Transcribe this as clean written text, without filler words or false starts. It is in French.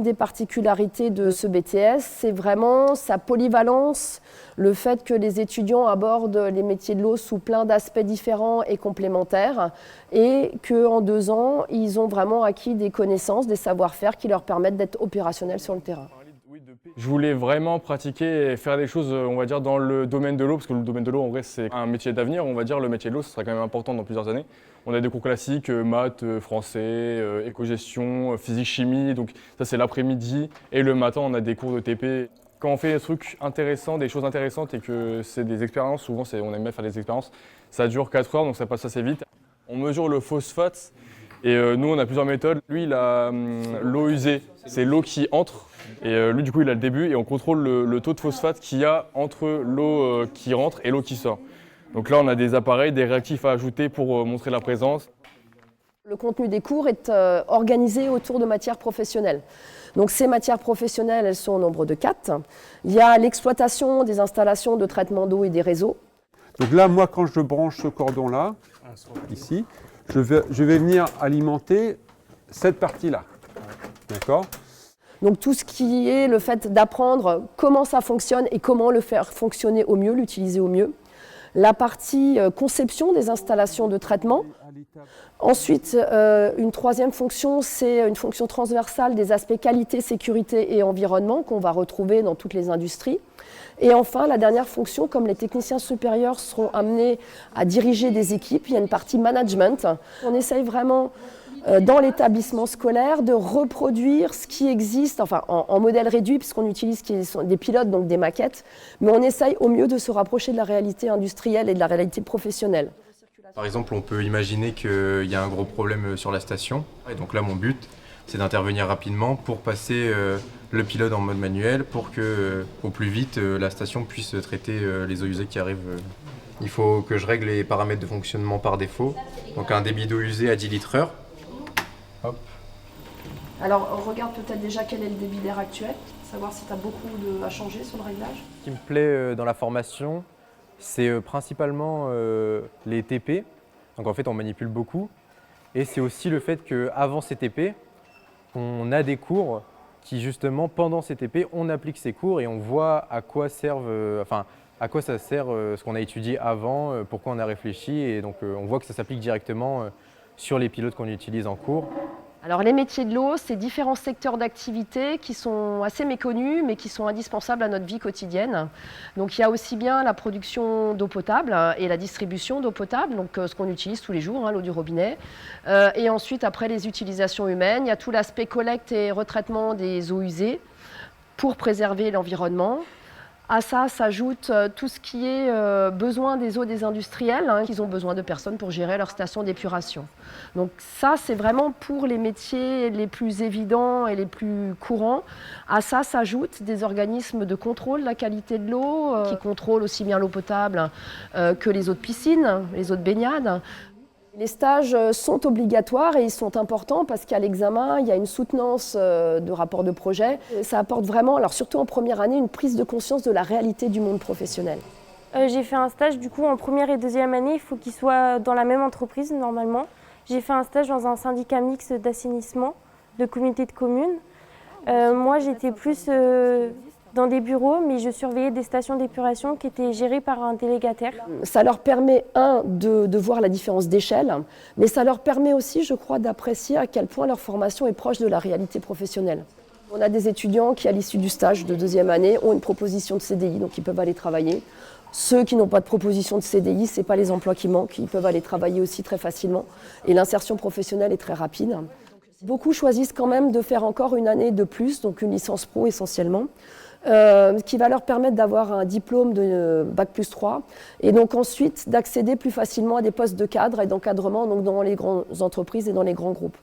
une des particularités de ce BTS, c'est vraiment sa polyvalence, le fait que les étudiants abordent les métiers de l'eau sous plein d'aspects différents et complémentaires et qu'en 2 ans, ils ont vraiment acquis des connaissances, des savoir-faire qui leur permettent d'être opérationnels sur le terrain. Je voulais vraiment pratiquer et faire des choses, on va dire, dans le domaine de l'eau, parce que le domaine de l'eau, en vrai, c'est un métier d'avenir, on va dire. Le métier de l'eau, ce sera quand même important dans plusieurs années. On a des cours classiques, maths, français, éco-gestion, physique, chimie, donc ça c'est l'après-midi. Et le matin, on a des cours de TP. Quand on fait des trucs intéressants, des choses intéressantes et que c'est des expériences, souvent on aime bien faire des expériences, ça dure 4 heures, donc ça passe assez vite. On mesure le phosphate et nous, on a plusieurs méthodes. Lui, il a l'eau usée, c'est l'eau qui entre. Et lui, du coup, il a le début et on contrôle le taux de phosphate qu'il y a entre l'eau qui rentre et l'eau qui sort. Donc là, on a des appareils, des réactifs à ajouter pour montrer la présence. Le contenu des cours est organisé autour de matières professionnelles. Donc ces matières professionnelles, elles sont au nombre de 4. Il y a l'exploitation des installations de traitement d'eau et des réseaux. Donc là, moi, quand je branche ce cordon-là, ici, je vais venir alimenter cette partie-là. D'accord ? Donc tout ce qui est le fait d'apprendre comment ça fonctionne et comment le faire fonctionner au mieux, l'utiliser au mieux. La partie conception des installations de traitement. Ensuite, une troisième fonction, c'est une fonction transversale des aspects qualité, sécurité et environnement qu'on va retrouver dans toutes les industries. Et enfin, la dernière fonction, comme les techniciens supérieurs seront amenés à diriger des équipes, il y a une partie management. On essaye vraiment dans l'établissement scolaire de reproduire ce qui existe, enfin en modèle réduit puisqu'on utilise des pilotes, donc des maquettes, mais on essaye au mieux de se rapprocher de la réalité industrielle et de la réalité professionnelle. Par exemple, on peut imaginer qu'il y a un gros problème sur la station, et donc là mon but c'est d'intervenir rapidement pour passer le pilote en mode manuel pour que au plus vite la station puisse traiter les eaux usées qui arrivent. Il faut que je règle les paramètres de fonctionnement par défaut, donc un débit d'eau usée à 10 litres heure. Hop. Alors, regarde peut-être déjà quel est le débit d'air actuel, savoir si tu as beaucoup à changer sur le réglage. Ce qui me plaît dans la formation, c'est principalement les TP. Donc en fait, on manipule beaucoup. Et c'est aussi le fait qu'avant ces TP, on a des cours qui justement, pendant ces TP, on applique ces cours et on voit à quoi à quoi ça sert ce qu'on a étudié avant, pourquoi on a réfléchi. Et donc on voit que ça s'applique directement sur les pilotes qu'on utilise en cours. Alors les métiers de l'eau, c'est différents secteurs d'activité qui sont assez méconnus mais qui sont indispensables à notre vie quotidienne. Donc il y a aussi bien la production d'eau potable et la distribution d'eau potable, donc ce qu'on utilise tous les jours, l'eau du robinet. Et ensuite, après les utilisations humaines, il y a tout l'aspect collecte et retraitement des eaux usées pour préserver l'environnement. À ça s'ajoute tout ce qui est besoin des eaux des industriels, qu'ils ont besoin de personnes pour gérer leur station d'épuration. Donc ça, c'est vraiment pour les métiers les plus évidents et les plus courants. À ça s'ajoutent des organismes de contrôle de la qualité de l'eau, qui contrôlent aussi bien l'eau potable que les eaux de piscine, les eaux de baignade. Les stages sont obligatoires et ils sont importants parce qu'à l'examen, il y a une soutenance de rapport de projet. Ça apporte vraiment, alors surtout en première année, une prise de conscience de la réalité du monde professionnel. J'ai fait un stage du coup en première et deuxième année, il faut qu'il soit dans la même entreprise normalement. J'ai fait un stage dans un syndicat mixte d'assainissement, de communauté de communes. Moi j'étais plus dans des bureaux, mais je surveillais des stations d'épuration qui étaient gérées par un délégataire. Ça leur permet, de voir la différence d'échelle, mais ça leur permet aussi, je crois, d'apprécier à quel point leur formation est proche de la réalité professionnelle. On a des étudiants qui, à l'issue du stage de deuxième année, ont une proposition de CDI, donc ils peuvent aller travailler. Ceux qui n'ont pas de proposition de CDI, ce n'est pas les emplois qui manquent, ils peuvent aller travailler aussi très facilement. Et l'insertion professionnelle est très rapide. Beaucoup choisissent quand même de faire encore une année de plus, donc une licence pro essentiellement, qui va leur permettre d'avoir un diplôme de Bac+3 et donc ensuite d'accéder plus facilement à des postes de cadre et d'encadrement donc dans les grandes entreprises et dans les grands groupes.